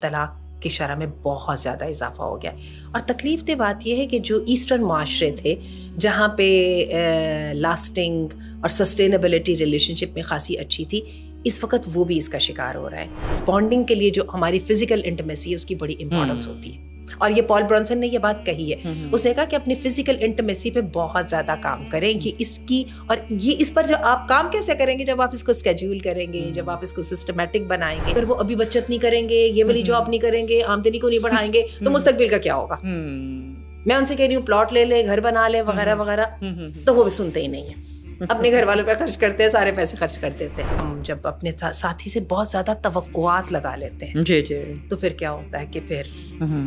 طلاق کی شرح میں بہت زیادہ اضافہ ہو گیا اور تکلیف دہ بات یہ ہے کہ جو ایسٹرن معاشرے تھے جہاں پہ لاسٹنگ اور سسٹینیبلٹی ریلیشن شپ میں خاصی اچھی تھی، اس وقت وہ بھی اس کا شکار ہو رہا ہے۔ بانڈنگ کے لیے جو ہماری فزیکل انٹیمیسی ہے اس کی بڑی امپورٹنس ہوتی ہے، اور یہ پال برانسن نے یہ بات کہی ہے۔ اس نے کہا کہ اپنی فزیکل انٹیمیسی پہ بہت زیادہ کام کریں کہ اس کی، اور یہ اس پر جب آپ کام کیسے کریں گے؟ جب آپ اس کو اسکیڈول کریں گے، جب آپ اس کو سسٹمیٹک بنائیں گے۔ اگر وہ ابھی بچت نہیں کریں گے، یہ والی جاب نہیں کریں گے، آمدنی کو نہیں بڑھائیں گے، تو مستقبل کا کیا ہوگا؟ میں ان سے کہہ رہی ہوں پلاٹ لے لے، گھر بنا لے، وغیرہ وغیرہ، تو وہ بھی سنتے ہی نہیں ہیں، اپنے گھر والوں پہ خرچ کرتے ہیں، سارے پیسے خرچ کر دیتے ہیں۔ ہم جب اپنے ساتھی سے بہت زیادہ توقعات لگا لیتے ہیں جی جی تو پھر کیا ہوتا ہے کہ پھر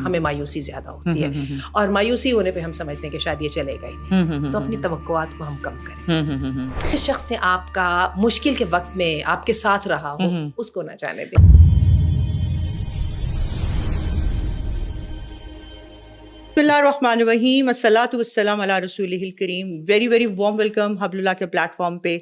ہمیں مایوسی زیادہ ہوتی ہے، اور مایوسی ہونے پہ ہم سمجھتے ہیں کہ شاید یہ چلے گا ہی نہیں، تو اپنی توقعات کو ہم کم کریں۔ جس شخص نے آپ کا مشکل کے وقت میں آپ کے ساتھ رہا ہو اس کو نہ جانے دیں۔ بسم اللہ الرحمن الرحیم، الصلاۃ والسلام علی رسولہ الکریم۔ ویری ویری وارم ویلکم حبل اللہ کے پلیٹ فارم پہ۔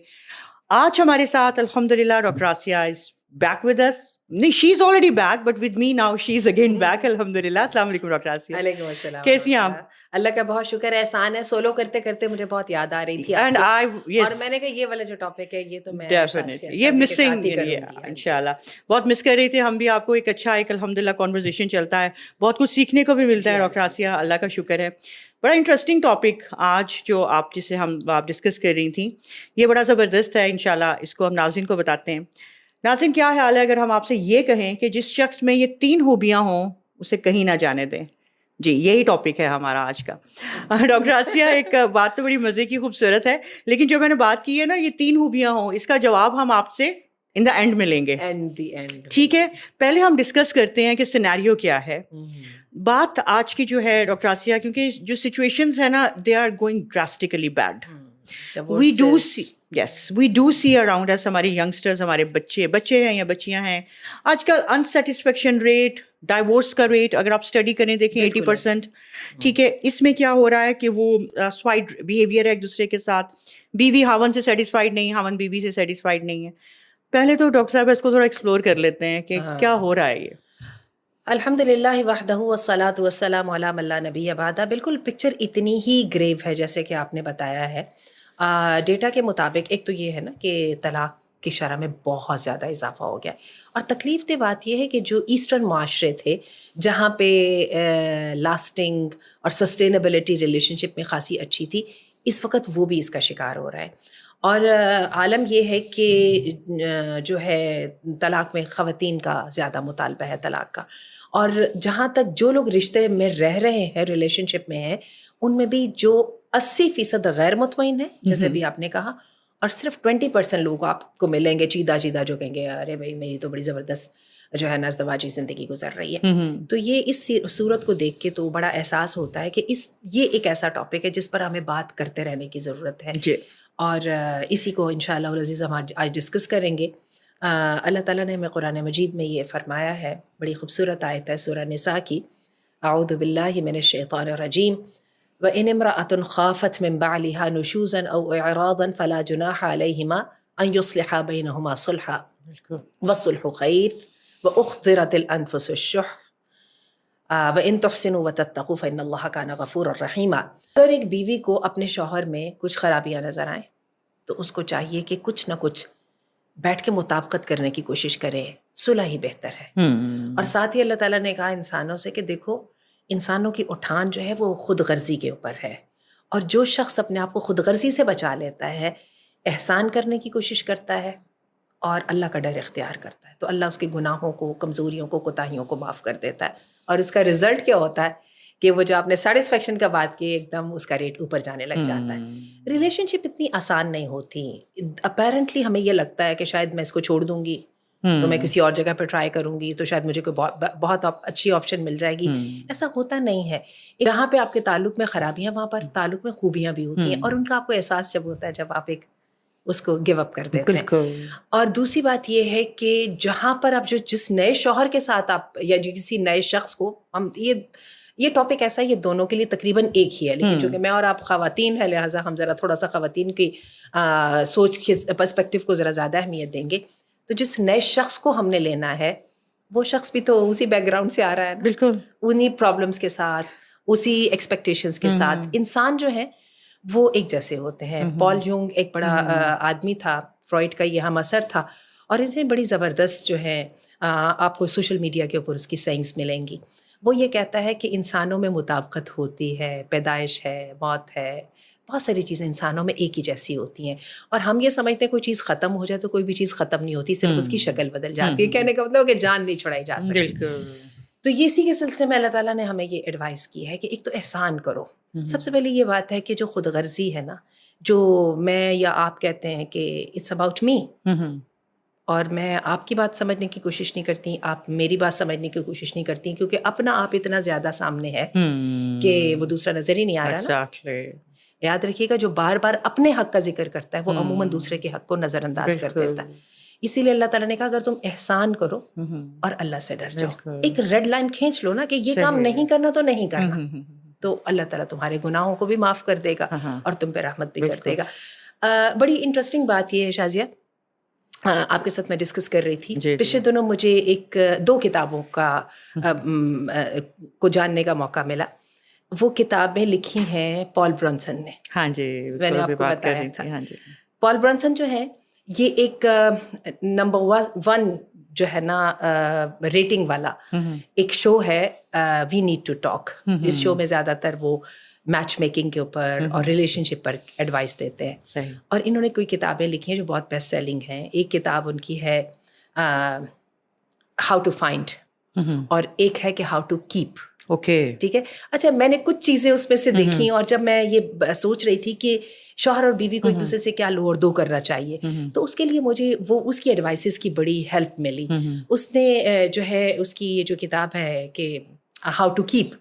آج ہمارے ساتھ الحمدللہ doctor Asiya is back with us, نہیں she is already back but with me now she is again back, الحمدللہ۔ السلام علیکم ڈاکٹر آسیہ۔ وعلیکم السلام۔ کیسی ہیں آپ؟ اللہ کا بہت شکر ہے، احسان ہے۔ سولو کرتے کرتے مجھے بہت یاد آ رہی تھی اینڈ آئی اور میں نے کہا یہ والا جو ٹاپک ہے یہ تو میں ڈیفینیٹلی یہ مسنگ انشاءاللہ بہت مس کر رہی تھی ہم بھی آپ کو۔ ایک اچھا ایک الحمدللہ کانورزیشن چلتا ہے، بہت کچھ سیکھنے کو بھی ملتا ہے ڈاکٹر آسیہ، اللہ کا شکر ہے۔ بڑا انٹرسٹنگ ٹاپک آج جو آپ جسے آپ ڈسکس کر رہی تھیں، یہ بڑا زبردست ہے، انشاءاللہ اس کو ہم ناظرین کو بتاتے ہیں۔ ناظرین کیا خیال ہے اگر ہم آپ سے یہ کہیں کہ جس شخص میں یہ 3 خوبیاں ہوں اسے کہیں نہ جانے دیں؟ جی یہی ٹاپک ہے ہمارا آج کا۔ ڈاکٹر آسیہ ایک بات تو بڑی مزے کی خوبصورت ہے، لیکن جو میں نے بات کی ہے نا یہ 3 خوبیاں ہوں، اس کا جواب ہم آپ سے ان دا اینڈ میں لیں گے، ٹھیک ہے؟ پہلے ہم ڈسکس کرتے ہیں کہ سینیریو کیا ہے۔ بات آج کی جو ہے ڈاکٹر آسیہ، کیونکہ جو سچویشنز ہیں نا they are going drastically bad, we do see around us, ہمارے ینگسٹرز، ہمارے بچے ہیں یا بچیاں ہیں، آج کل انسیٹسفیکشن ریٹ، ڈائیورس کا ریٹ اگر آپ اسٹڈی کریں دیکھیں 80%، ٹھیک ہے؟ اس میں کیا ہو رہا ہے کہ وہ سوائڈ بیہیویئر ہے ایک دوسرے کے ساتھ، بیوی خاوند سے سیٹسفائڈ نہیں، خاوند بیوی سے سیٹسفائڈ نہیں ہے۔ پہلے تو ڈاکٹر صاحب اس کو تھوڑا ایکسپلور کر لیتے ہیں کہ کیا ہو رہا ہے یہ۔ الحمدللہ وحدہ والصلاۃ والسلام علی من لا نبی بعدہ۔ بالکل پکچر اتنی ہی گریو ہے جیسے کہ آپ نے بتایا ہے۔ ڈیٹا کے مطابق ایک تو یہ ہے نا کہ طلاق کی شرح میں بہت زیادہ اضافہ ہو گیا، اور تکلیف دہ بات یہ ہے کہ جو ایسٹرن معاشرے تھے جہاں پہ لاسٹنگ اور سسٹینیبلٹی ریلیشن شپ میں خاصی اچھی تھی، اس وقت وہ بھی اس کا شکار ہو رہا ہے۔ اور عالم یہ ہے کہ جو ہے طلاق میں خواتین کا زیادہ مطالبہ ہے طلاق کا، اور جہاں تک جو لوگ رشتے میں رہ رہے ہیں، ریلیشن شپ میں ہیں، ان میں بھی جو 80% غیر مطمئن ہیں جیسے بھی آپ نے کہا، اور صرف 20% لوگ آپ کو ملیں گے چیدہ جو کہیں گے ارے بھائی میری تو بڑی زبردست جو ہے نا ازدواجی زندگی گزر رہی ہے۔ تو یہ اس صورت کو دیکھ کے تو بڑا احساس ہوتا ہے کہ یہ ایک ایسا ٹاپک ہے جس پر ہمیں بات کرتے رہنے کی ضرورت ہے، اور اسی کو انشاءاللہ العزیز ہم آج ڈسکس کریں گے۔ اللہ تعالیٰ نے ہمیں قرآن مجید میں یہ فرمایا ہے، بڑی خوبصورت آیت ہے سورہ نساء کی، اعوذ باللہ من الشیطان الرجیم، وَإِنِ امْرَأَةٌ خَافَتْ مِن بَعْلِهَا نُشُوزًا أَوْ إِعْرَاضًا فَلَا جُنَاحَ عَلَيْهِمَا أَن يُصْلِحَا بَيْنَهُمَا صُلْحًا وَالصُّلْحُ خَيْرٌ وَأُحْضِرَتِ الْأَنفُسُ الشُّحَّ وَإِن تُحْسِنُوا وَتَتَّقُوا فَإِنَّ اللَّهَ كَانَ غَفُورًا رَحِيمًا۔ اگر ایک بیوی کو اپنے شوہر میں کچھ خرابیاں نظر آئیں تو اس کو چاہیے کہ کچھ نہ کچھ بیٹھ کے مطابقت کرنے کی کوشش کرے، صلح ہی بہتر ہے۔ اور ساتھ ہی اللہ تعالیٰ نے کہا انسانوں سے کہ دیکھو انسانوں کی اٹھان جو ہے وہ خود غرضی کے اوپر ہے، اور جو شخص اپنے آپ کو خود غرضی سے بچا لیتا ہے، احسان کرنے کی کوشش کرتا ہے اور اللہ کا ڈر اختیار کرتا ہے، تو اللہ اس کے گناہوں کو، کمزوریوں کو، کوتاہیوں کو معاف کر دیتا ہے، اور اس کا رزلٹ کیا ہوتا ہے کہ وہ جو آپ نے سیٹسفیکشن کا بات کی ایک دم اس کا ریٹ اوپر جانے لگ جاتا ہے۔ ریلیشن شپ اتنی آسان نہیں ہوتی، اپیرنٹلی ہمیں یہ لگتا ہے کہ شاید میں اس کو چھوڑ دوں گی تو میں کسی اور جگہ پہ ٹرائی کروں گی تو شاید مجھے کوئی بہت اچھی آپشن مل جائے گی۔ ایسا ہوتا نہیں ہے۔ جہاں پہ آپ کے تعلق میں خرابیاں وہاں پر تعلق میں خوبیاں بھی ہوتی ہیں، اور ان کا آپ کو احساس جب ہوتا ہے جب آپ اس کو گیو اپ کر دیتے ہیں۔ اور دوسری بات یہ ہے کہ جہاں پر آپ جس نئے شوہر کے ساتھ آپ یا کسی نئے شخص کو، ہم یہ ٹاپک ایسا ہے، یہ دونوں کے لیے تقریباً ایک ہی ہے، لیکن چونکہ میں اور آپ خواتین ہیں لہٰذا ہم ذرا تھوڑا سا خواتین کی سوچ کے پرسپیکٹیو کو ذرا زیادہ اہمیت دیں گے۔ تو جس نئے شخص کو ہم نے لینا ہے وہ شخص بھی تو اسی بیک گراؤنڈ سے آ رہا ہے نا, بالکل انہی پرابلمس کے ساتھ, اسی ایکسپیکٹیشنس کے ساتھ. انسان جو ہے وہ ایک جیسے ہوتے ہیں. پال یونگ ایک بڑا آدمی تھا, فرائڈ کا یہ ہم اثر تھا, اور انہیں بڑی زبردست جو ہے آپ کو سوشل میڈیا کے اوپر اس کی سائنس ملیں گی. وہ یہ کہتا ہے کہ انسانوں میں مطابقت ہوتی ہے, پیدائش ہے, موت ہے, بہت ساری چیزیں انسانوں میں ایک ہی جیسی ہوتی ہیں. اور ہم یہ سمجھتے ہیں کوئی چیز ختم ہو جائے تو کوئی بھی چیز ختم نہیں ہوتی, صرف اس کی شکل بدل جاتی ہے. کہنے کا مطلب ہے کہ جان نہیں چھڑائی جا سکتی. بالکل. تو اسی کے سلسلے میں اللہ تعالیٰ نے ہمیں یہ ایڈوائس کی ہے کہ ایک تو احسان کرو. سب سے پہلے یہ بات ہے کہ جو خود غرضی ہے نا, جو میں یا آپ کہتے ہیں کہ اٹس اباؤٹ می, اور میں آپ کی بات سمجھنے کی کوشش نہیں کرتی, آپ میری بات سمجھنے کی کوشش نہیں کرتی, کیونکہ اپنا آپ اتنا زیادہ سامنے ہے کہ وہ دوسرا نظر ہی نہیں آ رہا نا. یاد رکھیے گا جو بار بار اپنے حق کا ذکر کرتا ہے وہ عموماً دوسرے کے حق کو نظر انداز کر دیتا ہے. اسی لیے اللہ تعالیٰ نے کہا اگر تم احسان کرو اور اللہ سے ڈر جاؤ, ایک ریڈ لائن کھینچ لو نا کہ یہ کام نہیں کرنا تو نہیں کرنا, تو اللہ تعالیٰ تمہارے گناہوں کو بھی معاف کر دے گا اور تم پہ رحمت بھی کر دے گا. بڑی انٹرسٹنگ بات یہ ہے شازیہ, آپ کے ساتھ میں ڈسکس کر رہی تھی پچھلے دنوں مجھے دو کتابوں کو جاننے کا موقع ملا. وہ کتابیں لکھی ہیں پال برنسن نے. ہاں جی, میں نے آپ کو بتایا تھا. ہاں جی, پال برنسن جو ہے یہ ایک نمبر 1 جو ہے نا ریٹنگ والا ایک شو ہے, وی نیڈ ٹو ٹاک. اس شو میں زیادہ تر وہ میچ میکنگ کے اوپر اور ریلیشن شپ پر ایڈوائس دیتے ہیں. اور انہوں نے کوئی کتابیں لکھی ہیں جو بہت بیسٹ سیلنگ ہیں. ایک کتاب ان کی ہے ہاؤ ٹو فائنڈ, اور ایک ہے کہ ہاؤ ٹو کیپ. اوکے, ٹھیک ہے. اچھا, میں نے کچھ چیزیں اس میں سے دیکھی, اور جب میں یہ سوچ رہی تھی کہ شوہر اور بیوی کو ایک دوسرے سے کیا لو اور دو کرنا چاہیے, تو اس کے لیے مجھے اس کی ایڈوائسز کی بڑی ہیلپ ملی. اس نے جو ہے اس کی یہ جو کتاب ہے کہ ہاؤ ٹو کیپ,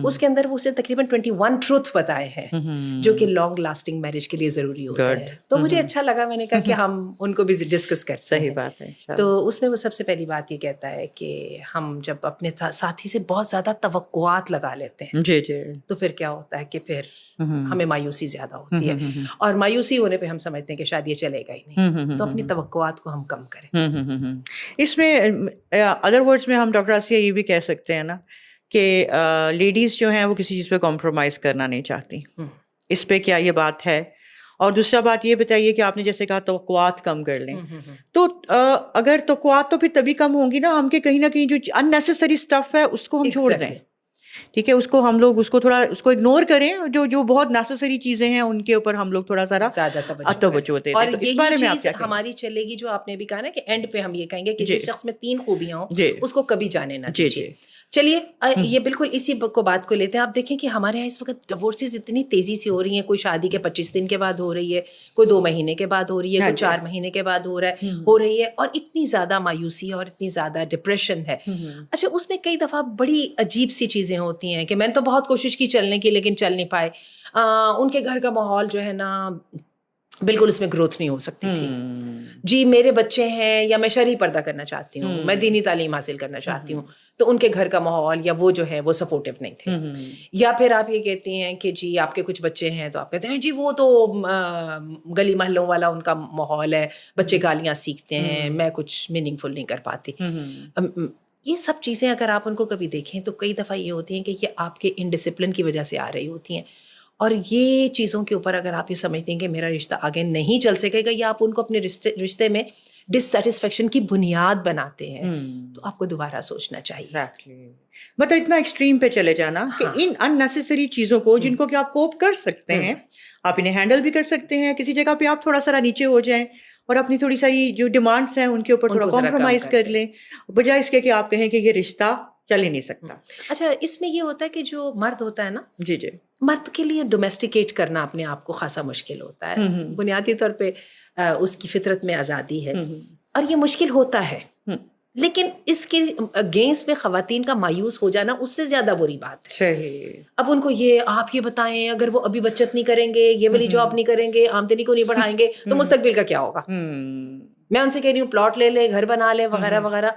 اس کے اندر اس نے تقریباً 21 ٹروتھ بتائے ہیں جو کہ لانگ لاسٹنگ میرج کے لیے ضروری ہوتے ہیں. تو مجھے اچھا لگا, میں نے کہا کہ ہم ان کو بھی ڈسکس کرتے ہیں. صحیح بات ہے. تو اس میں وہ سب سے پہلی بات یہ کہتا ہے کہ ہم جب اپنے ساتھی سے بہت زیادہ توقعات لگا لیتے ہیں جی جی, تو پھر کیا ہوتا ہے کہ پھر ہمیں مایوسی زیادہ ہوتی ہے, اور مایوسی ہونے پہ ہم سمجھتے ہیں کہ شاید یہ چلے گا ہی نہیں. تو اپنی توقعات کو ہم کم کریں. اس میں ادر ورڈس میں ہم ڈاکٹر آسیہ یہ بھی کہہ سکتے ہیں نا کہ لیڈیز جو ہیں وہ کسی چیز پہ کمپرومائز کرنا نہیں چاہتی. اس پہ کیا یہ بات ہے؟ اور دوسرا بات یہ بتائیے کہ آپ نے جیسے کہا توقعات کم کر لیں, تو اگر توقعات تو پھر تبھی کم ہوں گی نا ہم کہ کہیں نہ کہیں جو ان نیسسری اسٹف ہے اس کو ہم چھوڑ دیں. ٹھیک ہے, اس کو ہم لوگ اس کو اگنور کریں, جو بہت نیسسری چیزیں ہیں ان کے اوپر ہم لوگ تھوڑا سا زیادہ توجہ دیتے ہیں. اور اس بارے میں آپ کیا کہیں؟ ہماری چلے گی جو آپ نے بھی کہا نا کہ اینڈ پہ ہم یہ کہیں گے کہ جس شخص میں 3 خوبیاں ہوں اس کو کبھی جانے نہ دیجیے. چلیے یہ بالکل اسی بات کو لیتے ہیں. آپ دیکھیں کہ ہمارے یہاں اس وقت ڈیورسز اتنی تیزی سے ہو رہی ہیں, کوئی شادی کے 25 دن کے بعد ہو رہی ہے, کوئی 2 مہینے کے بعد ہو رہی ہے, کوئی 4 مہینے کے بعد ہو رہی ہے, اور اتنی زیادہ مایوسی اور اتنی زیادہ ڈپریشن ہے. اچھا, اس میں کئی دفعہ بڑی عجیب سی چیزیں ہوتی ہیں کہ میں نے تو بہت کوشش کی چلنے کی لیکن چل نہیں پائے. ان کے گھر کا ماحول جو ہے نا بالکل اس میں گروتھ نہیں ہو سکتی تھی. جی میرے بچے ہیں یا میں شرعی پردہ کرنا چاہتی ہوں, میں دینی تعلیم حاصل کرنا چاہتی ہوں, تو ان کے گھر کا ماحول یا وہ جو ہے وہ سپورٹیو نہیں تھے. یا پھر آپ یہ کہتی ہیں کہ جی آپ کے کچھ بچے ہیں تو آپ کہتے ہیں جی وہ تو گلی محلوں والا ان کا ماحول ہے, بچے گالیاں سیکھتے ہیں, میں کچھ میننگ فل نہیں کر پاتی. یہ سب چیزیں اگر آپ ان کو کبھی دیکھیں تو کئی دفعہ یہ ہوتی ہیں کہ یہ آپ کے انڈسپلن کی وجہ سے آ رہی ہوتی ہیں. اور یہ چیزوں کے اوپر اگر آپ یہ سمجھتے ہیں کہ میرا رشتہ آگے نہیں چل سکے گا, یا آپ ان کو اپنے رشتے میں ڈسسیٹسفیکشن کی بنیاد بناتے ہیں, تو آپ کو دوبارہ سوچنا چاہیے. مطلب اتنا ایکسٹریم پہ چلے جانا کہ ان ان نیسسری چیزوں کو جن کو کہ آپ کوپ کر سکتے ہیں, آپ انہیں ہینڈل بھی کر سکتے ہیں, کسی جگہ پہ آپ تھوڑا سا نیچے ہو جائیں اور اپنی تھوڑی ساری جو ڈیمانڈس ہیں ان کے اوپر تھوڑا کمپرومائز کر لیں, بجائے اس کے کہ آپ کہیں کہ یہ رشتہ چل ہی نہیں سکتا. اچھا, اس میں یہ ہوتا ہے کہ جو مرد ہوتا ہے نا, جی جی, مرد کے لیے ڈومیسٹیکیٹ کرنا اپنے آپ کو خاصا مشکل ہوتا ہے. بنیادی طور پہ اس کی فطرت میں آزادی ہے اور یہ مشکل ہوتا ہے, لیکن اس کے اگینسٹ میں خواتین کا مایوس ہو جانا اس سے زیادہ بری بات ہے. صحیح. اب ان کو آپ یہ بتائیں, اگر وہ ابھی بچت نہیں کریں گے, یہ والی جاب نہیں کریں گے, آمدنی کو نہیں بڑھائیں گے, تو مستقبل کا کیا ہوگا. میں ان سے کہہ رہی ہوں پلاٹ لے لے, گھر بنا لے, وغیرہ وغیرہ,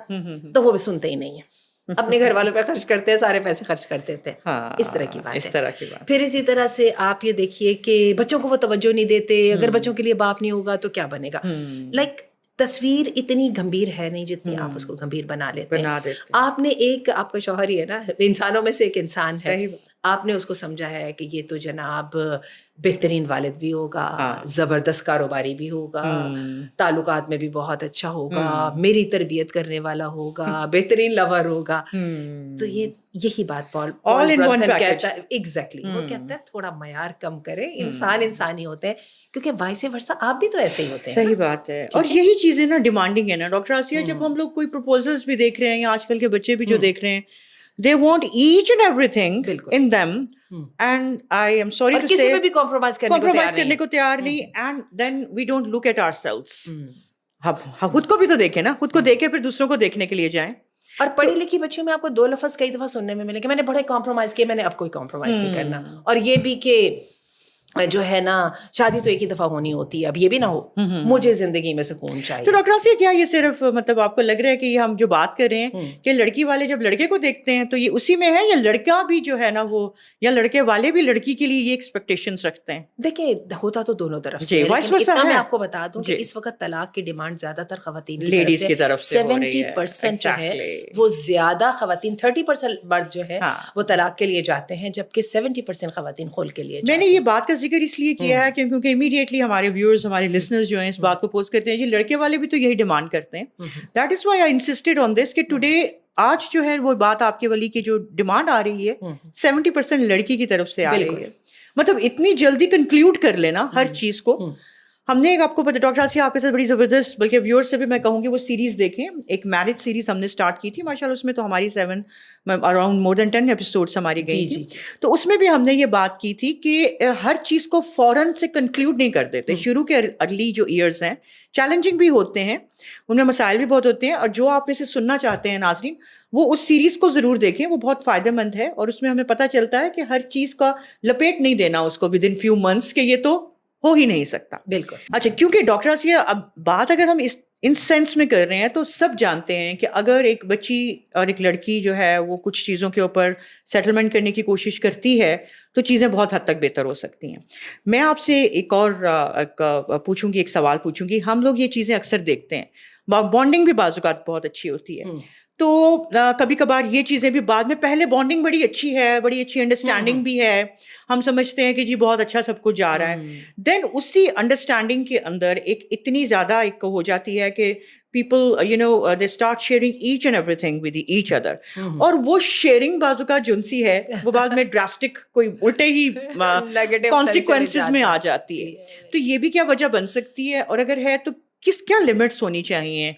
تو وہ بھی سنتے ہی نہیں ہیں. اپنے گھر والوں پہ خرچ کرتے ہیں, سارے پیسے خرچ کر دیتے ہیں. اس طرح کی بات ہے. پھر اسی طرح سے آپ یہ دیکھیے کہ بچوں کو وہ توجہ نہیں دیتے, اگر بچوں کے لیے باپ نہیں ہوگا تو کیا بنے گا. لائک تصویر اتنی گمبھیر ہے نہیں جتنی آپ اس کو گمبھیر بنا لیتے ہیں. بنا دیتے ہیں. آپ نے ایک, آپ کا شوہر ہی ہے نا, انسانوں میں سے ایک انسان ہے, صحیح بات. آپ نے اس کو سمجھا ہے کہ یہ تو جناب بہترین والد بھی ہوگا, ہاں. زبردست کاروباری بھی ہوگا, تعلقات میں بھی بہت اچھا ہوگا, میری تربیت کرنے والا ہوگا, بہترین لور ہوگا. تو یہی بات پال برانسن کہتا ہے. ایگزیکٹلی, وہ کہتا ہے تھوڑا معیار کم کرے, انسان ہی ہوتے ہیں, کیونکہ وائس ورسا آپ بھی تو ایسے ہی ہوتے ہیں. صحیح بات ہے. اور یہی چیزیں نا ڈیمانڈنگ ہے نا ڈاکٹر آسیہ. جب ہم لوگ کوئی پروپوزلس بھی دیکھ رہے ہیں یا آج کل کے بچے بھی جو دیکھ رہے ہیں, they want each and everything in them, and I am sorry to say کسی پہ بھی کمپرومائز کرنے کو تیار نہیں, and then we don't look at ourselves. ہم خود کو بھی تو دیکھیں نا, خود کو دیکھیں پھر دوسروں کو دیکھنے کے لیے جائیں. اور پڑھی لکھی بچیوں میں آپ کو 2 لفظ کئی دفعہ سننے میں ملے کہ میں نے بڑے کمپرومائز کیے, میں نے اب کوئی کمپرومائز نہیں کرنا. اور یہ بھی کہ جو ہے نا شادی تو ایک ہی دفعہ ہونی ہوتی ہے, اب یہ بھی نہ ہو, مجھے زندگی میں سکون چاہیے. تو ڈاکٹر آسیہ کیا یہ صرف مطلب آپ کو لگ رہا ہے کہ یہ ہم جو بات کر رہے ہیں کہ لڑکی والے جب لڑکے کو دیکھتے ہیں تو یہ اسی میں ہے, یا لڑکا بھی جو ہے نا وہ, یا لڑکے والے بھی لڑکی کے لیے یہ ایکسپیکٹیشنز رکھتے ہیں؟ دیکھیں ہوتا تو دونوں طرف سے, لیکن اتنا میں آپ کو بتا دوں کہ اس وقت طلاق کی ڈیمانڈ زیادہ تر خواتین کی طرف سے 70% جو ہے وہ زیادہ خواتین, 30% مرد جو ہے وہ طلاق کے لیے جاتے ہیں, جبکہ 70% خواتین خلع کے لیے جاتے ہیں. میں نے یہ بات کا ذکر اس لیے کیا ہے کیونکہ امیڈیٹلی ہمارے ویورز, ہمارے لسنرز جو ہیں اس بات کو پوسٹ کرتے ہیں جی لڑکے والے بھی تو یہی ڈیمانڈ کرتے ہیں. That is why I insisted آن دس کہ ٹوڈے آج جو ہے وہ بات آپ کے والی کی جو ڈیمانڈ آ رہی ہے 70% لڑکی کی طرف سے آ رہی ہے. مطلب اتنی جلدی کنکلیوڈ کر لینا ہر چیز کو. ہم نے آپ کو پتا ڈاکٹر آسیہ آپ کے ساتھ بڑی زبردست, بلکہ ویورز سے بھی میں کہوں گی وہ سیریز دیکھیں, ایک میرج سیریز ہم نے اسٹارٹ کی تھی ماشاء اللہ, اس میں تو ہماری 7 اراؤنڈ مور دین 10 ایپیسوڈس ہماری گئی تھی. تو اس میں بھی ہم نے یہ بات کی تھی کہ ہر چیز کو فوراً سے کنکلیوڈ نہیں کر دیتے. شروع کے ارلی جو ایئرز ہیں چیلنجنگ بھی ہوتے ہیں, ان میں مسائل بھی بہت ہوتے ہیں, اور جو آپ میں سے سننا چاہتے ہیں ناظرین وہ اس سیریز کو ضرور دیکھیں, وہ بہت فائدہ مند ہے. اور اس میں ہمیں پتہ چلتا ہے کہ ہر چیز کا لپیٹ نہیں دینا اس کو ود ان فیو منتھس کہ یہ تو ہو ہی نہیں سکتا. بالکل. اچھا, کیونکہ ڈاکٹر آسیہ اب بات اگر ہم ان سینس میں کر رہے ہیں تو سب جانتے ہیں کہ اگر ایک بچی اور ایک لڑکی جو ہے وہ کچھ چیزوں کے اوپر سیٹلمنٹ کرنے کی کوشش کرتی ہے تو چیزیں بہت حد تک بہتر ہو سکتی ہیں. میں آپ سے ایک اور پوچھوں گی, ایک سوال پوچھوں گی. ہم لوگ یہ چیزیں اکثر دیکھتے ہیں, بانڈنگ بھی بعض اوقات بہت اچھی ہوتی ہے, تو کبھی کبھار یہ چیزیں بھی بعد میں, پہلے بانڈنگ بڑی اچھی ہے, بڑی اچھی انڈرسٹینڈنگ بھی ہے, ہم سمجھتے ہیں کہ جی بہت اچھا سب کچھ جا رہا ہے, دین اسی انڈرسٹینڈنگ کے اندر ایک اتنی زیادہ ایک ہو جاتی ہے کہ people they start sharing each and everything with each other, اور وہ شیئرنگ بازو کا جنسی ہے وہ بعد میں ڈراسٹک کوئی الٹے ہی کانسیکوینسز میں آ جاتی ہے. تو یہ بھی کیا وجہ بن سکتی ہے, اور اگر ہے تو کیا لمٹس ہونی چاہیے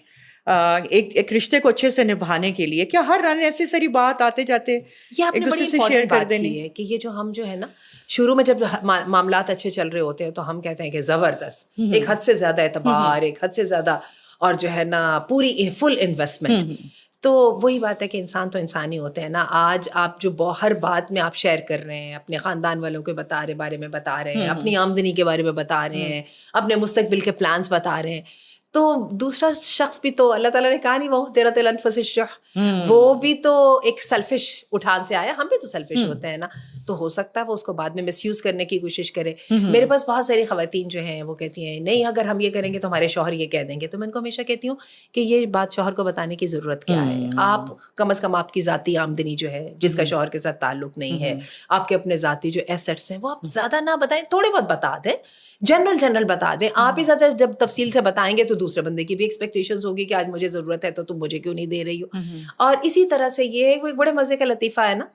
ایک رشتے کو اچھے سے نبھانے کے لیے؟ کیا ہر انیسیسری بات آتے جاتے ایک دوسرے سے شیئر کر دینی ہے؟ کہ یہ جو ہم جو ہے نا شروع میں جب معاملات اچھے چل رہے ہوتے ہیں تو ہم کہتے ہیں کہ زبردست, ایک حد سے زیادہ اعتبار, ایک حد سے زیادہ, اور جو ہے نا پوری فل انویسٹمنٹ. تو وہی بات ہے کہ انسان تو انسان ہی ہوتے ہیں نا. آج آپ جو ہر بات میں آپ شیئر کر رہے ہیں, اپنے خاندان والوں کے بارے میں بتا رہے ہیں, اپنی آمدنی کے بارے میں بتا رہے ہیں, اپنے مستقبل کے پلانس بتا رہے ہیں, تو دوسرا شخص بھی تو, اللہ تعالیٰ نے کہا نہیں وہ تیرا تل انفس الشح, وہ بھی تو ایک سیلفش اٹھان سے آیا, ہم بھی تو سیلفش ہوتے ہیں نا. تو ہو سکتا ہے وہ اس کو بعد میں مس یوز کرنے کی کوشش کرے. میرے پاس بہت ساری خواتین جو ہیں وہ کہتی ہیں نہیں اگر ہم یہ کریں گے تو ہمارے شوہر یہ کہہ دیں گے. تو میں ان کو ہمیشہ کہتی ہوں کہ یہ بات شوہر کو بتانے کی ضرورت کیا ہے. آپ کم از کم آپ کی ذاتی آمدنی جو ہے جس کا شوہر کے ساتھ تعلق نہیں ہے, آپ کے اپنے ذاتی جو ایسٹس ہیں وہ آپ زیادہ نہ بتائیں, تھوڑے بہت بتا دیں, جنرل بتا دیں. آپ ہی زیادہ جب تفصیل سے بتائیں گے تو دوسرے بندے کی بھی ایکسپیکٹیشنز ہوگی کہ آج مجھے ضرورت ہے تو تم مجھے کیوں نہیں دے رہی ہو. اور اسی طرح سے یہ ایک بڑے مزے کا لطیفہ ہے نا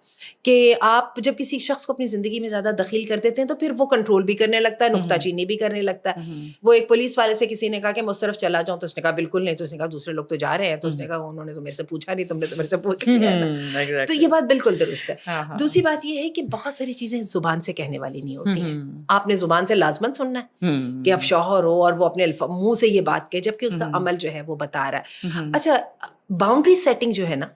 کہ آپ جب کسی شخص کو اپنی زندگی میں زیادہ دخیل کر دیتے ہیں تو پھر وہ کنٹرول بھی کرنے لگتا ہے, نکتہ چینی بھی کرنے لگتا ہے. وہ ایک پولیس والے سے کسی نے کہا کہ میں اس طرف چلا جاؤں, تو اس نے کہا بالکل نہیں. تو اس نے کہا دوسرے لوگ تو جا رہے ہیں. تو اس نے کہا انہوں نے تو میرے سے پوچھا نہیں, تم نے تو میرے سے پوچھ لیا ہے. تو یہ بات بالکل درست ہے. دوسری بات یہ ہے کہ بہت ساری چیزیں زبان سے کہنے والی نہیں ہوتی ہیں. آپ نے زبان سے لازماً سننا ہے کہ اب شوہر ہو اور وہ اپنے منہ سے یہ بات کہے, جبکہ اس کا عمل جو ہے وہ بتا رہا ہے. اچھا, باؤنڈری سیٹنگ جو ہے نا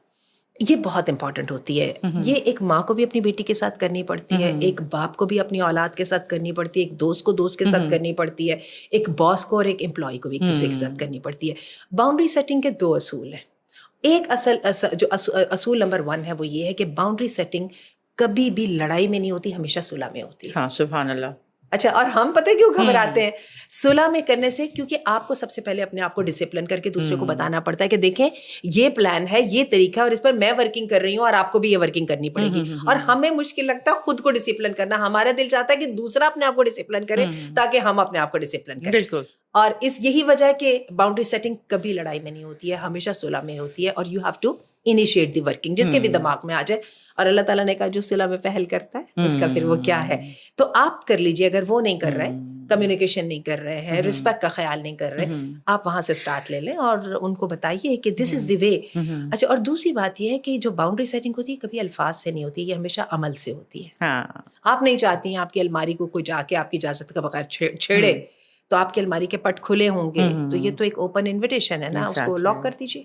یہ بہت امپورٹنٹ ہوتی ہے. یہ ایک ماں کو بھی اپنی بیٹی کے ساتھ کرنی پڑتی ہے, ایک باپ کو بھی اپنی اولاد کے ساتھ کرنی پڑتی ہے, ایک دوست کو دوست کے ساتھ کرنی پڑتی ہے, ایک باس کو اور ایک امپلائی کو بھی ایک دوسرے کے ساتھ کرنی پڑتی ہے. باؤنڈری سیٹنگ کے 2 اصول ہیں. ایک جو اصول نمبر 1 ہے وہ یہ ہے کہ باؤنڈری سیٹنگ کبھی بھی لڑائی میں نہیں ہوتی, ہمیشہ صلح میں ہوتی ہے. ہاں, سبحان اللہ. اچھا، اور ہم پتہ کیوں گھبراتے ہیں صلح میں کرنے سے؟ کیونکہ آپ کو سب سے پہلے اپنے آپ کو ڈسپلن کر کے دوسرے کو بتانا پڑتا ہے کہ دیکھیں یہ پلان ہے، یہ طریقہ ہے، اور اس پر میں ورکنگ کر رہی ہوں اور آپ کو بھی یہ ورکنگ کرنی پڑے گی. اور ہمیں مشکل لگتا ہے خود کو ڈسپلن کرنا. ہمارا دل چاہتا ہے کہ دوسرا اپنے آپ کو ڈسپلن کرے تاکہ ہم اپنے آپ کو ڈسپلن کریں. بالکل. اور یہی وجہ ہے کہ باؤنڈری سیٹنگ کبھی لڑائی میں نہیں ہوتی ہے، ہمیشہ صلح میں ہوتی ہے. اور you have to initiate the working, جس کے بھی دماغ میں آ جائے. اور اللہ تعالیٰ نے کہا جو صلح میں پہل کرتا ہے اس کا پھر وہ کیا ہے. تو آپ کر لیجیے. اگر وہ نہیں کر رہے، کمیونیکیشن نہیں کر رہے ہیں، رسپیکٹ کا خیال نہیں کر رہے، آپ وہاں سے سٹارٹ لے لیں اور ان کو بتائیے کہ دس از دی وے. اچھا، اور دوسری بات یہ ہے کہ جو باؤنڈری سیٹنگ ہوتی ہے کبھی الفاظ سے نہیں ہوتی، یہ ہمیشہ عمل سے ہوتی ہے. آپ نہیں چاہتی ہیں آپ کی الماری کو کوئی جا کے آپ کی اجازت کا بغیر چھیڑے، تو آپ کی الماری کے پٹ کھلے ہوں گے، تو یہ تو ایک اوپن انویٹیشن ہے نا، اس کو لاک کر دیجیے.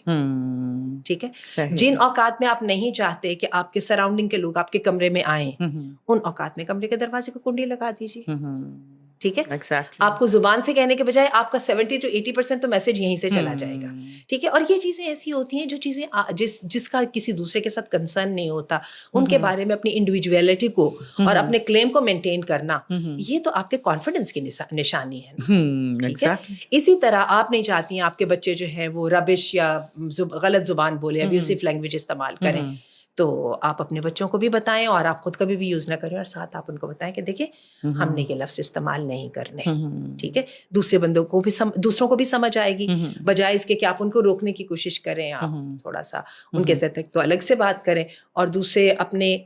ٹھیک ہے. جن اوقات میں آپ نہیں چاہتے کہ آپ کے سراؤنڈنگ کے لوگ آپ کے کمرے میں آئیں، ان اوقات میں کمرے کے دروازے کو کنڈی لگا دیجیے. ٹھیک ہے. آپ کو زبان سے کہنے کے بجائے آپ کا 70 to 80% تو میسج یہیں سے چلا جائے گا. ٹھیک ہے. اور یہ چیزیں ایسی ہوتی ہیں جو چیزیں جس کا کسی دوسرے کے ساتھ کنسرن نہیں ہوتا، ان کے بارے میں اپنی انڈیویجویلٹی کو اور اپنے کلیم کو مینٹین کرنا، یہ تو آپ کے کانفیڈنس کی نشانی ہے نا. ٹھیک ہے. اسی طرح آپ نہیں چاہتی ہیں آپ کے بچے جو ہیں وہ ربش یا غلط زبان بولے، ابیوسو لینگویج استعمال کریں، تو آپ اپنے بچوں کو بھی بتائیں اور آپ خود کبھی بھی یوز نہ کریں، اور ساتھ آپ ان کو بتائیں کہ دیکھیں ہم نے یہ لفظ استعمال نہیں کرنے. ٹھیک ہے. دوسرے بندوں کو بھی دوسروں کو بھی سمجھ آئے گی، بجائے اس کے کہ آپ ان کو روکنے کی کوشش کریں. آپ تھوڑا سا ان کے ساتھ تو الگ سے بات کریں، اور دوسرے اپنے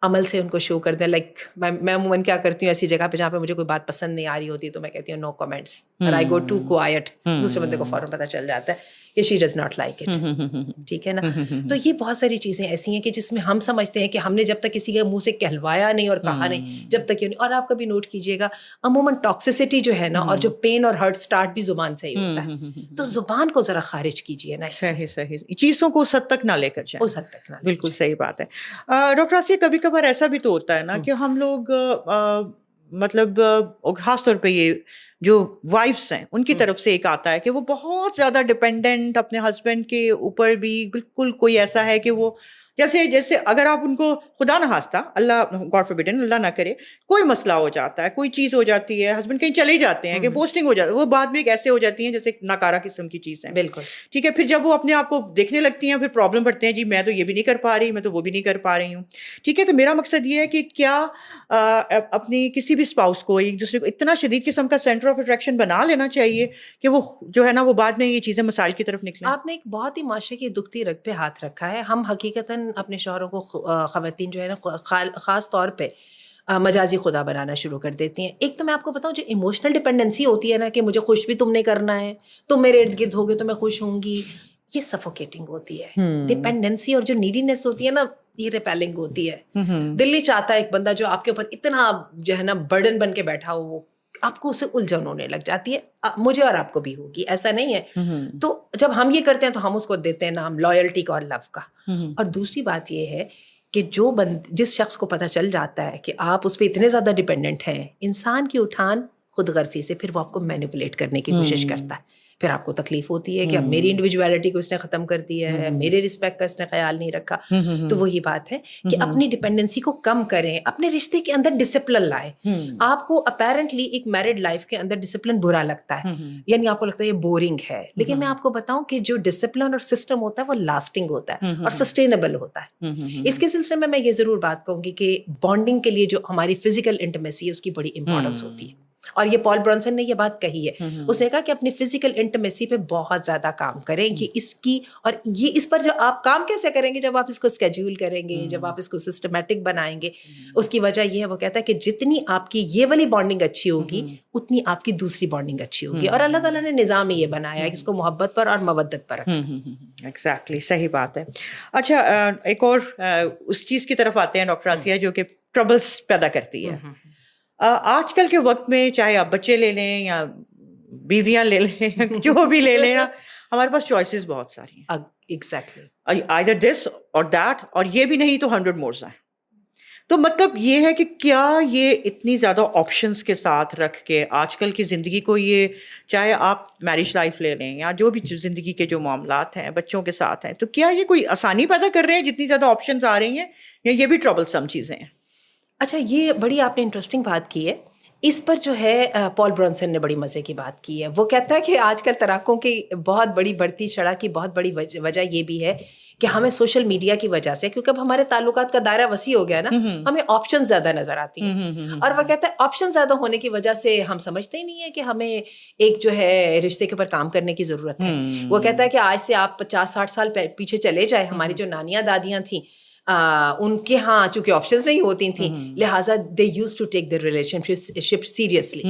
عمل سے ان کو شو کر دیں. لائک میں عموماً کیا کرتی ہوں ایسی جگہ پہ جہاں پہ مجھے کوئی بات پسند نہیں آ رہی ہوتی، تو میں کہتی ہوں نو کمنٹس، اور آئی گو ٹو کوائٹ. دوسرے بندے کو فوراً پتہ چل جاتا ہے کہ she does not like it. ٹھیک ہے نا. تو یہ بہت ساری چیزیں ایسی ہیں کہ جس میں ہم سمجھتے ہیں کہ ہم نے جب تک کسی کے منہ سے کہلوایا نہیں اور کہا نہیں، جب تک یہ نہیں. اور آپ کبھی نوٹ کیجیے گا عموماً ٹاکسیسٹی جو ہے نا، اور جو پین اور ہرٹ اسٹارٹ بھی زبان سے ہی ہوتا ہے. تو زبان کو ذرا خارج کیجیے نا. صحیح چیزوں کو اس حد تک نہ لے کر جائیں. اس حد تک نہ. بالکل صحیح بات ہے. ڈاکٹر آسیہ، کبھی کبھار ایسا بھی تو ہوتا ہے نا کہ ہم لوگ مطلب خاص طور پہ یہ جو وائفس ہیں ان کی طرف سے ایک آتا ہے کہ وہ بہت زیادہ ڈپینڈنٹ اپنے ہسبینڈ کے اوپر بھی. بالکل کوئی ایسا ہے کہ وہ جیسے اگر آپ ان کو خدا نہ خواستہ، اللہ گاڈ فاربڈن، اللہ نہ کرے، کوئی مسئلہ ہو جاتا ہے، کوئی چیز ہو جاتی ہے، ہسبینڈ کہیں چلے جاتے ہیں کہ پوسٹنگ ہو جاتی ہے، وہ بعد میں ایک ایسے ہو جاتی ہیں جیسے ناکارہ قسم کی چیز ہے. بالکل. ٹھیک ہے. پھر جب وہ اپنے آپ کو دیکھنے لگتی ہیں، پھر پرابلم بڑھتے ہیں، جی میں تو یہ بھی نہیں کر پا رہی، میں تو وہ بھی نہیں کر پا رہی ہوں. ٹھیک ہے. تو میرا مقصد یہ ہے کہ کیا اپنی کسی بھی اسپاؤس کو ایک دوسرے کو اتنا شدید قسم کا سینٹر آف اٹریکشن بنا لینا چاہیے کہ وہ جو ہے نا وہ بعد میں یہ چیزیں مسائل کی طرف نکلیں؟ آپ نے ایک بہت ہی معاشرے کی دکھتی رگ پہ ہاتھ رکھا ہے. ہم حقیقتاً اپنے شوہروں کو خواتین جو ہے نا خاص طور پہ مجازی خدا بنانا شروع کر دیتی ہیں. ایک تو میں آپ کو بتاؤں، جو ایموشنل ڈپینڈنسی ہوتی ہے نا کہ مجھے خوش بھی تم نے کرنا ہے، تم میرے ارد گرد ہوگے تو میں خوش ہوں گی، یہ سفوکیٹنگ ہوتی ہے. ڈپینڈنسی اور جو نیڈینس ہوتی ہے نا، یہ ریپیلنگ ہوتی ہے. دل نہیں چاہتا ایک بندہ جو آپ کے اوپر اتنا جو ہے نا برڈن بن کے بیٹھا ہو، وہ آپ کو اسے الجھن ہونے لگ جاتی ہے. مجھے اور آپ کو بھی ہوگی، ایسا نہیں ہے. تو جب ہم یہ کرتے ہیں تو ہم اس کو دیتے ہیں نام لائلٹی کا اور لو کا. اور دوسری بات یہ ہے کہ جس شخص کو پتہ چل جاتا ہے کہ آپ اس پہ اتنے زیادہ ڈیپینڈنٹ ہیں، انسان کی اٹھان خود غرضی سے پھر وہ آپ کو مینیپولیٹ کرنے کی کوشش کرتا ہے. پھر آپ کو تکلیف ہوتی ہے کہ اب میری انڈیویجویلٹی کو اس نے ختم کر دیا ہے، میرے رسپیکٹ کا اس نے خیال نہیں رکھا. تو وہی بات ہے کہ اپنی ڈپینڈنسی کو کم کریں، اپنے رشتے کے اندر ڈسپلن لائیں. آپ کو اپیرنٹلی ایک میرڈ لائف کے اندر ڈسپلن برا لگتا ہے، یعنی آپ کو لگتا ہے یہ بورنگ ہے، لیکن میں آپ کو بتاؤں کہ جو ڈسپلن اور سسٹم ہوتا ہے وہ لاسٹنگ ہوتا ہے اور سسٹینیبل ہوتا ہے. اس کے سلسلے میں یہ ضرور بات کہوں گی کہ بانڈنگ کے لیے جو ہماری فزیکل انٹیمیسی ہے اس کی بڑی امپورٹنس ہوتی ہے. اور یہ پال برانسن نے یہ بات کہی ہے. اس نے کہا کہ اپنی فزیکل انٹیمیسی پہ بہت زیادہ کام کریں کہ اس کی، اور یہ اس پر جب آپ کام کیسے کریں گے، جب آپ اس کو اسکیڈول کریں گے، جب آپ اس کو سسٹمیٹک بنائیں گے. اس کی وجہ یہ ہے، وہ کہتا ہے کہ جتنی آپ کی یہ والی بانڈنگ اچھی ہوگی اتنی آپ کی دوسری بانڈنگ اچھی ہوگی. اور اللہ تعالیٰ نے نظام ہی یہ بنایا ہے کہ اس کو محبت پر اور مودت پر رکھیں. ایگزیکٹلی صحیح بات ہے. اچھا، ایک اور اس چیز کی طرف آتے ہیں ڈاکٹر آسیہ جو کہ ٹربلس پیدا کرتی ہے. آج کل کے وقت میں چاہے آپ بچے لے لیں یا بیویاں لے لیں، جو بھی لے لیں، ہمارے پاس چوائسیز بہت ساری ہیں. Exactly. either this or that، اور یہ بھی نہیں تو 100 مورز ہیں. تو مطلب یہ ہے کہ کیا یہ اتنی زیادہ آپشنس کے ساتھ رکھ کے آج کل کی زندگی کو، یہ چاہے آپ میرج لائف لے لیں یا جو بھی زندگی کے جو معاملات ہیں بچوں کے ساتھ ہیں، تو کیا یہ کوئی آسانی پیدا کر رہے ہیں جتنی زیادہ آپشنز آ رہی ہیں، یا یہ بھی ٹربل سم چیزیں ہیں؟ اچھا، یہ بڑی آپ نے انٹرسٹنگ بات کی ہے. اس پر جو ہے پال برانسن نے بڑی مزے کی بات کی ہے. وہ کہتا ہے کہ آج کل طلاقوں کی بہت بڑی بڑھتی شرح کی بہت بڑی وجہ یہ بھی ہے کہ ہمیں سوشل میڈیا کی وجہ سے, کیونکہ اب ہمارے تعلقات کا دائرہ وسیع ہو گیا نا, ہمیں آپشن زیادہ نظر آتی ہیں. اور وہ کہتا ہے آپشن زیادہ ہونے کی وجہ سے ہم سمجھتے ہی نہیں ہے کہ ہمیں ایک جو ہے رشتے کے اوپر کام کرنے کی ضرورت ہے. وہ کہتا ہے کہ آج سے آپ 50-60 سال پیچھے چلے جائیں, ہماری جو نانیاں دادیاں تھیں ان کے ہاں چونکہ آپشنز نہیں ہوتی تھیں, لہٰذا they use to take their relationship seriously.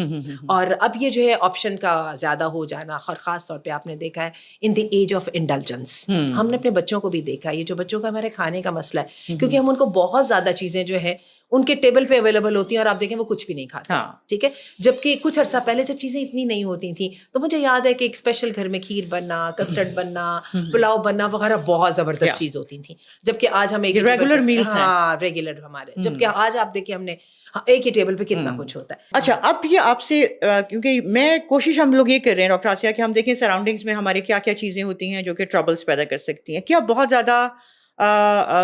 اور اب یہ جو ہے آپشن کا زیادہ ہو جانا, اور خاص طور پہ آپ نے دیکھا ہے ان دی ایج آف انڈلجنس, ہم نے اپنے بچوں کو بھی دیکھا ہے, یہ جو بچوں کا ہمارے کھانے کا مسئلہ ہے, کیونکہ ہم ان کو بہت زیادہ چیزیں جو ہے ان کے ٹیبل پہ اویلیبل ہوتی ہیں اور آپ دیکھیں وہ کچھ بھی نہیں کھاتے, ٹھیک ہے. جبکہ کچھ عرصہ پہلے جب چیزیں اتنی نہیں ہوتی تھیں تو مجھے یاد ہے کہ ایک اسپیشل گھر میں کھیر بننا, کسٹرڈ بننا, پلاؤ بننا وغیرہ بہت زبردست چیز ہوتی تھی. جبکہ آج ہم ایک ریگولر میلز ہیں, ریگولر ہمارے, جبکہ آج آپ دیکھیں ہم نے ایک ہی ٹیبل پہ کتنا کچھ ہوتا ہے. اچھا, اب یہ آپ سے, کیونکہ میں کوشش ہم لوگ یہ کر رہے ہیں ڈاکٹر آسیہ کہ ہم دیکھیں سراؤنڈنگس میں ہمارے کیا کیا چیزیں ہوتی ہیں جو کہ ٹربلس پیدا کر سکتی ہیں. کیا بہت زیادہ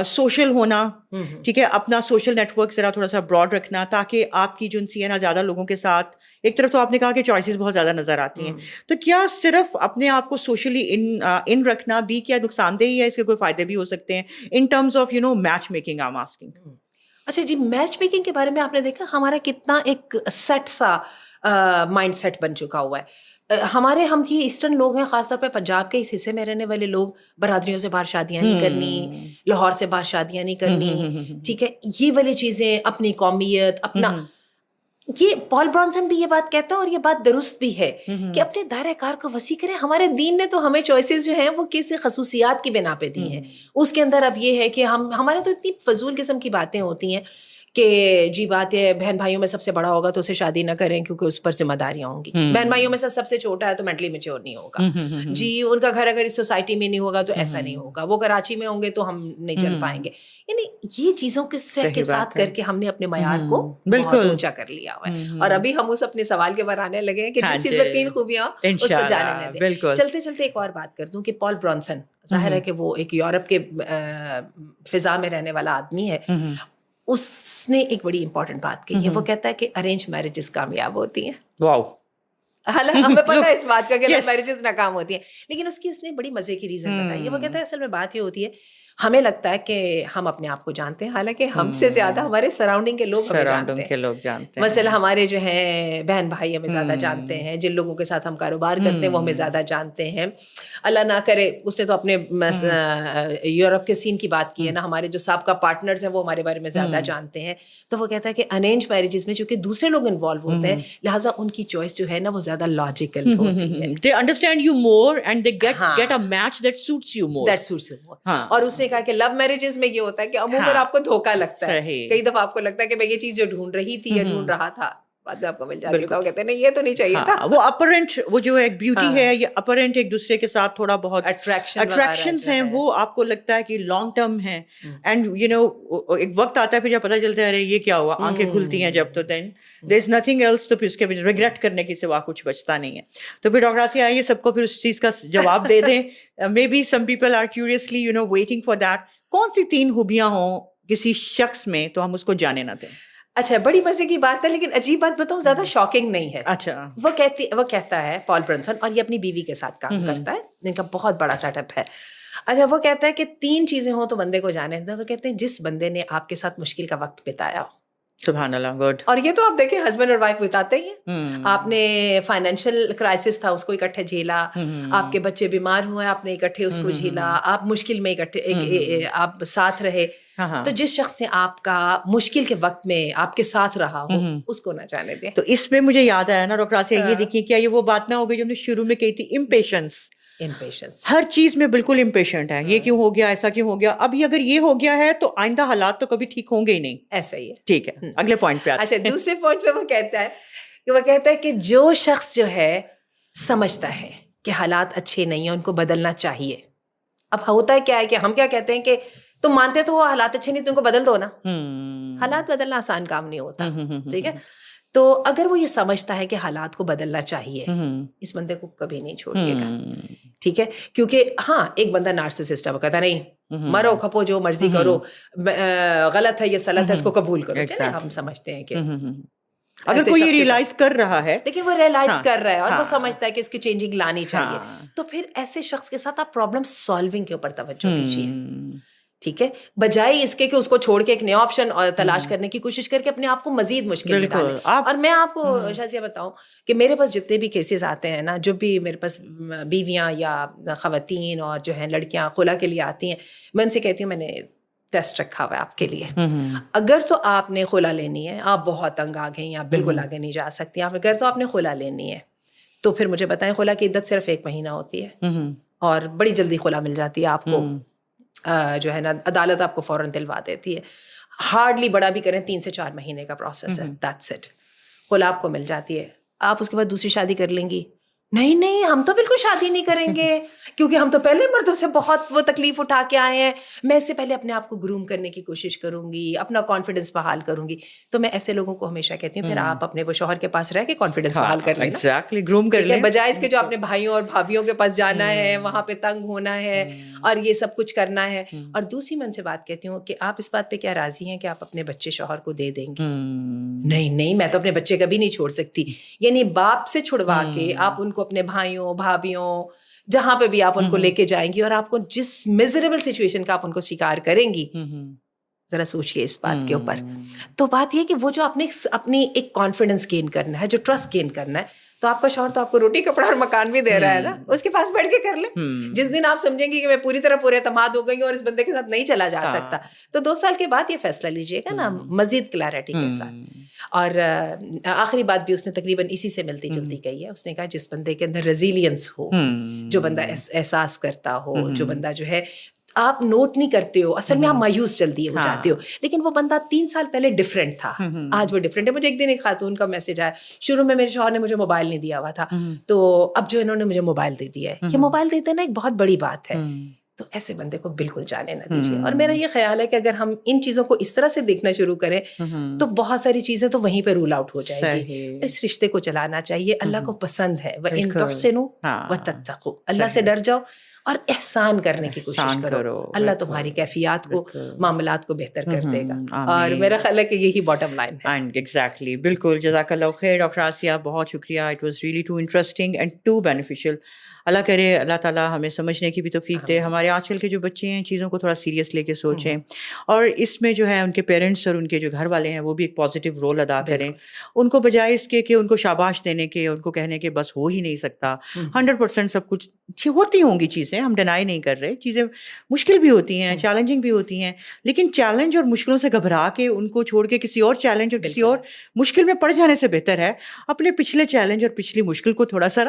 سوشل ہونا, ٹھیک ہے, اپنا سوشل نیٹ ورک ذرا تھوڑا سا براڈ رکھنا تاکہ آپ کی جنسی ہے نا زیادہ لوگوں کے ساتھ, ایک طرف تو آپ نے کہا کہ چوائسیز بہت زیادہ نظر آتی ہیں, تو کیا صرف اپنے آپ کو سوشلی ان رکھنا بھی کیا نقصان دہ ہے, اس کے کوئی فائدے بھی ہو سکتے ہیں in terms of match making? I am asking. اچھا جی, میچ میکنگ کے بارے میں آپ نے دیکھا ہمارا کتنا ایک سیٹ سا مائنڈ سیٹ بن چکا ہوا ہے. ہمارے ہم یہ ایسٹرن لوگ ہیں, خاص طور پہ پنجاب کے اس حصے میں رہنے والے لوگ, برادریوں سے باہر شادیاں نہیں کرنی, لاہور سے باہر شادیاں نہیں کرنی, ٹھیک ہے, یہ والی چیزیں, اپنی قومیت, اپنا, یہ پال برانسن بھی یہ بات کہتا ہے اور یہ بات درست بھی ہے کہ اپنے دائرہ کار کو وسیع کریں. ہمارے دین نے تو ہمیں چوائسیز جو ہیں وہ کسی خصوصیات کی بنا پہ دی ہیں. اس کے اندر اب یہ ہے کہ ہمارے تو اتنی فضول قسم کی باتیں ہوتی ہیں کہ جی بات ہے بہن بھائیوں میں سب سے بڑا ہوگا تو اسے شادی نہ کریں کیونکہ اس پر ذمہ داریاں ہوں گی. بہن بھائیوں میں سب سے چھوٹا ہے تو مینٹلی میچور نہیں ہوگا. جی ان کا گھر اگر اس سوسائٹی میں نہیں ہوگا تو ایسا نہیں ہوگا, وہ کراچی میں ہوں گے تو ہم نہیں چل پائیں گے. یعنی یہ چیزوں کے ساتھ کر کے ہم نے اپنے معیار کو بہت اونچا کر لیا ہوا ہے. اور ابھی ہم اس اپنے سوال کے بعد آنے لگے ہیں کہ جس چیز میں 3 خوبیاں اس کو جانے نہ دیں. چلتے چلتے ایک اور بات کر دوں کہ پال برانسن, ظاہر ہے کہ وہ ایک یورپ کے فضا میں رہنے والا آدمی ہے, اس نے ایک بڑی امپورٹنٹ بات کہی ہے. وہ کہتا ہے کہ ارینج میرجز کامیاب ہوتی ہیں. واو. حالانکہ ہمیں پتہ ہے اس بات کا کہ لو میرجز ناکام ہوتی ہیں, لیکن اس نے بڑی مزے کی ریزن بتائی ہے. وہ کہتا ہے اصل میں بات یہ ہوتی ہے, ہمیں لگتا ہے کہ ہم اپنے آپ کو جانتے ہیں, حالانکہ ہم سے زیادہ ہمارے سراؤنڈنگ کے لوگ ہمیں جانتے ہیں. مثلا ہمارے جو ہیں بہن بھائی ہمیں زیادہ جانتے ہیں, جن لوگوں کے ساتھ ہم کاروبار کرتے ہیں وہ ہمیں زیادہ جانتے ہیں. اللہ نہ کرے, اس نے تو اپنے یورپ کے سین کی بات کی ہے نا, ہمارے جو سابقہ پارٹنرز ہیں وہ ہمارے بارے میں زیادہ جانتے ہیں. تو وہ کہتا ہے کہ ارینج میرجز میں چونکہ دوسرے لوگ انوالو ہوتے ہیں, لہٰذا ان کی چوائس جو ہے نا وہ زیادہ لاجیکل ہوتی ہے. They understand you more and they get a match that suits you more. That suits you more. اور اس نے کہا کہ لو میرجز میں یہ ہوتا ہے کہ عموماً آپ کو دھوکا لگتا ہے, کئی دفعہ آپ کو لگتا ہے کہ میں یہ چیز جو ڈھونڈ رہی تھی یا ڈھونڈ رہا تھا بعد میں آپ کو مل جاتی ہے, کہتے ہیں نہیں یہ تو نہیں چاہیے تھا. وہ اپرنٹ, وہ جو ایک بیوٹی ہے یہ اپرنٹ ایک دوسرے کے ساتھ تھوڑا بہت اٹریکشنز ہیں, وہ آپ کو لگتا ہے کہ لانگ ٹرم ہیں. اینڈ ایک وقت آتا ہے پھر جب پتہ چلتا ہے ارے یہ کیا ہوا, آنکھیں کھلتی ہیں جب, تو دین دیر از نتھنگ ایلس, تو پھر اس کے ریگریٹ کرنے کی سوا کچھ بچتا نہیں ہے. تو پھر ڈاکٹر آسیہ آئیے سب کو پھر اس چیز کا جواب دے دیں. Maybe some people are curiously waiting for that. کون سی 3 خوبیاں ہوں کسی شخص میں تو ہم اس کو جانے نہ دیں؟ اچھا, بڑی مزے کی بات ہے, لیکن عجیب بات بتاؤں, زیادہ شاکنگ نہیں ہے. اچھا, وہ کہتا ہے پال برانسن, اور یہ اپنی بیوی کے ساتھ کام کرتا ہے, ان کا بہت بڑا سیٹ اپ ہے. اچھا, وہ کہتا ہے کہ 3 چیزیں ہوں تو بندے کو جانے دیں. وہ کہتے ہیں جس بندے نے آپ کے ساتھ مشکل کا وقت بتایا ہو. سبحان اللہ, گڈ. اور یہ تو آپ دیکھیں ہسبینڈ اور وائف بتاتے ہی ہیں. آپ نے فائنینشیل کرائسس تھا اس کو اکٹھے جھیلا, آپ کے بچے بیمار ہوئے آپ نے اکٹھے اس کو جھیلا, آپ مشکل میں اکٹھے آپ ساتھ رہے. تو جس شخص نے آپ کا مشکل کے وقت میں آپ کے ساتھ رہا ہو اس کو نہ جانے دیں. تو اس میں مجھے یاد آیا نا ڈاکٹر آسیہ, یہ دیکھیے کیا یہ وہ بات نہ ہو گئی جو ہم نے شروع میں کہی تھی, امپیشنس. ہر چیز میں بالکل امپیشنٹ ہے, یہ کیوں ہو گیا, ایسا کیوں ہو گیا. ابھی اگر یہ ہو گیا ہے تو آئندہ حالات تو کبھی ٹھیک ہوں گے ہی نہیں. ایسا ہی ہے. ٹھیک ہے, اگلے پوائنٹ پہ. اچھا, دوسرے پوائنٹ پہ وہ کہتا ہے کہ جو شخص جو ہے سمجھتا ہے کہ حالات اچھے نہیں ہیں, ان کو بدلنا چاہیے. اب ہوتا ہے کیا ہے کہ ہم کیا کہتے ہیں کہ تم مانتے تو حالات اچھے نہیں, تم کو بدل دو نا. حالات بدلنا آسان کام نہیں ہوتا, ٹھیک ہے. تو اگر وہ یہ سمجھتا ہے کہ حالات کو بدلنا چاہیے, اس بندے کو کبھی نہیں چھوڑیے گا, ٹھیک ہے. کیونکہ ہاں ایک بندہ نارسسسٹ ہے, وہ کہتا نہیں مرو کھپو جو مرضی کرو, غلط ہے یہ غلط ہے, اس کو قبول کرو. ہم سمجھتے ہیں کہ اگر کوئی یہ ریئلائز کر رہا ہے, لیکن وہ ریئلائز کر رہا ہے اور وہ سمجھتا ہے کہ اس کی چینجنگ لانی چاہیے, تو پھر ایسے شخص کے ساتھ آپ پرابلم سالونگ کے اوپر توجہ دیجیے, ٹھیک ہے, بجائے اس کے کہ اس کو چھوڑ کے ایک نیا آپشن تلاش کرنے کی کوشش کر کے اپنے آپ کو مزید مشکل میں ڈالیں. اور میں آپ کو شازیہ بتاؤں کہ میرے پاس جتنے بھی کیسز آتے ہیں نا, جو بھی میرے پاس بیویاں یا خواتین اور جو ہیں لڑکیاں خلا کے لیے آتی ہیں, میں ان سے کہتی ہوں میں نے ٹیسٹ رکھا ہوا ہے آپ کے لیے, اگر تو آپ نے خلا لینی ہے, آپ بہت تنگ آ گئی ہیں, آپ بالکل آگے نہیں جا سکتی, اگر تو آپ نے خلا لینی ہے تو پھر مجھے بتائیں, خلا کی عدت صرف 1 مہینہ ہوتی ہے اور بڑی جلدی خلا مل جاتی ہے آپ کو, جو ہے نا عدالت آپ کو فوراً دلوا دیتی ہے. ہارڈلی بڑا بھی کریں 3 سے 4 مہینے کا پروسیس ہے, دیٹس اٹ, خلا آپ کو مل جاتی ہے. آپ اس کے بعد دوسری شادی کر لیں گی, نہیں ہم تو بالکل شادی نہیں کریں گے کیونکہ ہم تو پہلے مردوں سے بہت وہ تکلیف اٹھا کے آئے ہیں, میں اس سے پہلے اپنے آپ کو گروم کرنے کی کوشش کروں گی, اپنا کانفیڈنس بحال کروں گی. تو میں ایسے لوگوں کو ہمیشہ کہتی ہوں پھر آپ اپنے وہ شوہر کے پاس رہ کے کانفیڈنس بحال کر لینا, ایگزیکٹلی گروم کر لیں, بجائے اس کے جو اپنے بھائیوں اور بھابھیوں کے پاس جانا ہے, وہاں پہ تنگ ہونا ہے اور یہ سب کچھ کرنا ہے. اور دوسری میں ان سے بات کہتی ہوں کہ آپ اس بات پہ کیا راضی ہیں کہ آپ اپنے بچے شوہر کو دے دیں گی؟ نہیں میں تو اپنے بچے کبھی نہیں چھوڑ سکتی. یعنی باپ سے چھڑوا کے آپ ان کو اپنے بھائیوں بھابھیوں جہاں پہ بھی آپ ان کو لے کے جائیں گی, اور آپ کو جس میزریبل سچویشن کا آپ ان کو شکار کریں گی, ذرا سوچئے اس بات کے اوپر. تو بات یہ کہ وہ جو اپنی ایک کانفیڈنس گین کرنا ہے, جو ٹرسٹ گین کرنا ہے, تو آپ کا شوہر تو آپ کو روٹی کپڑا اور مکان بھی دے رہا ہے نا, اس کے پاس بیٹھ کے کر لیں. جس دن آپ سمجھیں گے کہ میں پوری طرح پورے اعتماد ہو گئی ہوں اور اس بندے کے ساتھ نہیں چلا جا سکتا, تو 2 سال کے بعد یہ فیصلہ لیجیے گا نا مزید کلیئرٹی کے ساتھ. اور آخری بات بھی اس نے تقریباً اسی سے ملتی جلتی کہی ہے. اس نے کہا جس بندے کے اندر ریزیلینس ہو, جو بندہ احساس کرتا ہو, جو بندہ جو ہے آپ نوٹ نہیں کرتے ہو, اصل میں آپ مایوس جلدی ہو جاتے ہو, لیکن وہ بندہ 3 سال پہلے ڈفرینٹ تھا, آج وہ ڈفرینٹ ہے. مجھے ایک دن ایک خاتون کا میسج آیا, شروع میں میرے شوہر نے مجھے موبائل نہیں دیا ہوا تھا, تو اب جو انہوں نے مجھے موبائل دے دیا ہے. یہ موبائل دیتے نا ایک بہت بڑی بات ہے, تو ایسے بندے کو بالکل جانے نہ دیجیے. اور میرا یہ خیال ہے کہ اگر ہم ان چیزوں کو اس طرح سے دیکھنا شروع کریں تو بہت ساری چیزیں تو وہیں پہ رول آؤٹ ہو جائے گی. اس رشتے کو چلانا چاہیے, اللہ کو پسند ہے, وَإِن تُحْسِنُوا وَتَتَّقُوا, اللہ سے ڈر جاؤ اور احسان کرنے کی کوشش کرو, اللہ تمہاری کیفیات کو معاملات کو بہتر کر دے گا. اور میرا خیال ہے کہ یہی باٹم لائن ہے. ایگزیکٹلی, بالکل, جزاک اللہ خیر ڈاکٹر آسیہ, بہت شکریہ. It was really too interesting and too beneficial. اللہ کرے اللہ تعالیٰ ہمیں سمجھنے کی بھی توفیق دے. ہمارے آج کل کے جو بچے ہیں چیزوں کو تھوڑا سیریس لے کے سوچیں, اور اس میں جو ہے ان کے پیرنٹس اور ان کے جو گھر والے ہیں وہ بھی ایک پازیٹیو رول ادا کریں. ان کو بجائے اس کے کہ ان کو شاباش دینے کے, ان کو کہنے کہ بس ہو ہی نہیں سکتا, 100% سب کچھ ہوتی ہوں گی چیزیں, ہم ڈینائی نہیں کر رہے, چیزیں مشکل بھی ہوتی ہیں, چیلنجنگ بھی ہوتی ہیں, لیکن چیلنج اور مشکلوں سے گھبرا کے ان کو چھوڑ کے کسی اور چیلنج اور کسی اور مشکل میں پڑ جانے سے بہتر ہے اپنے پچھلے چیلنج اور پچھلی مشکل کو تھوڑا سا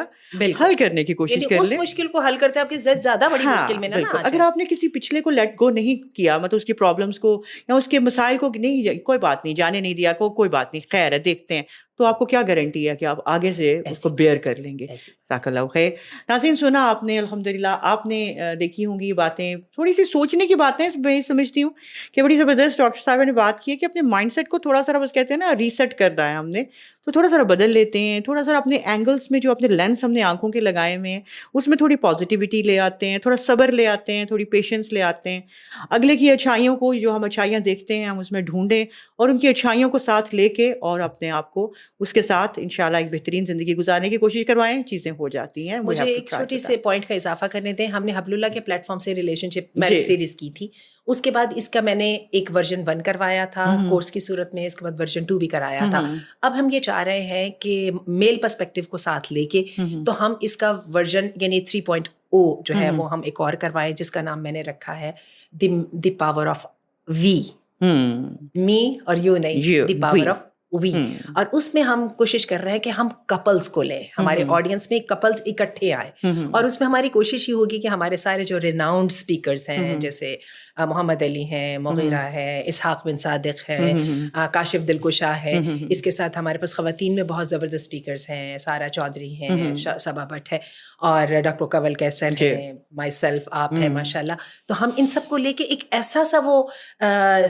حل کرنے کی کوشش کر لیں. اس مشکل کو حل کرتے آپ کی زیادہ بڑی مشکل میں نا. اگر آپ نے کسی پچھلے کو لیٹ گو نہیں کیا, مطلب اس کی پرابلمس کو یا اس کے مسائل کو نہیں, کوئی بات نہیں, جانے نہیں دیا, کوئی بات نہیں, خیر ہے, دیکھتے ہیں, تو آپ کو کیا گارنٹی ہے کہ آپ آگے سے اس کو بیئر کر لیں گے. جزاک اللہ خیر. ناظرین, سنا آپ نے, الحمدللہ آپ نے دیکھی ہوں گی باتیں, تھوڑی سی سوچنے کی باتیں. میں سمجھتی ہوں کہ بڑی زبردست ڈاکٹر صاحب نے بات کی ہے کہ اپنے مائنڈ سیٹ کو تھوڑا سا بس کہتے ہیں نا ریسیٹ کرنا ہے ہم نے, تو تھوڑا سا بدل لیتے ہیں, تھوڑا سا اپنے اینگلس میں جو اپنے لینس ہم نے آنکھوں کے لگائے ہوئے ہیں اس میں تھوڑی پازیٹیوٹی لے آتے ہیں, تھوڑا صبر لے آتے ہیں, تھوڑی پیشنس لے آتے ہیں. اگلے کی اچھائیوں کو, جو ہم اچھائیاں دیکھتے ہیں, ہم اس میں ڈھونڈیں اور ان کی اچھائیوں کو ساتھ لے کے اور اپنے آپ کو اس کے ساتھ انشاءاللہ ایک بہترین زندگی گزارنے کی کوشش کروائیں. چیزیں ہو جاتی ہیں. مجھے ایک چھوٹی سے پوائنٹ کا اضافہ کرنے دیں. ہم نے حبل اللہ کے پلیٹ فارم سے ریلیشن شپ میرج سیریز کی تھی, اس کے بعد اس کا میں نے ایک ورژن 1 کروایا تھا کورس کی صورت میں, اس کے بعد ورژن 2 بھی کرایا تھا. اب ہم یہ چاہ رہے ہیں کہ میل پرسپیکٹو کو ساتھ لے کے تو ہم اس کا ورژن یعنی 3.0 جو ہے وہ ہم ایک اور کروائیں, جس کا نام میں نے رکھا ہے دی پاور آف وی, می اور یو نہیں, دی پاور آف وی. اور اس میں ہم کوشش کر رہے ہیں کہ ہم کپلز کو لیں, ہمارے آڈینس میں کپلز اکٹھے آئیں, اور اس میں ہماری کوشش یہ ہوگی کہ ہمارے سارے جو ریناؤنڈ اسپیکرز ہیں, جیسے محمد علی ہیں, مغیرہ ہے, اسحاق بن صادق ہے, کاشف دلکشا ہے, اس کے ساتھ ہمارے پاس خواتین میں بہت زبردست اسپیکرز ہیں, سارا چودھری ہیں, صبا بٹ ہے, اور ڈاکٹر کول کیسن ہے, مائی سیلف آپ ہیں ماشاءاللہ. تو ہم ان سب کو لے کے ایک ایسا سا وہ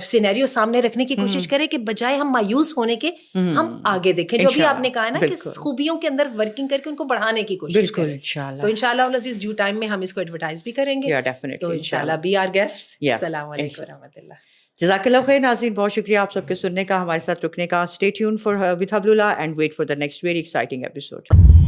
سینیریو سامنے رکھنے کی کوشش کریں کہ بجائے ہم مایوس ہونے کے ہم آگے دیکھیں, جو بھی آپ نے کہا نا کہ خوبیوں کے اندر ورکنگ کر کے ان کو بڑھانے کی کوشش کریں. تو انشاءاللہ العزیز ڈیو ٹائم میں ہم اس کو ایڈورٹائز بھی کریں گے. تو انشاءاللہ بی آر گیسٹس. السلام علیکم ورحمۃ اللہ. جزاک اللہ خیر ناظرین، بہت شکریہ آپ سب کے سننے کا، ہمارے ساتھ رکنے کا. اسٹے ٹیون فار وتھ حبل اللہ and wait for the next very exciting episode.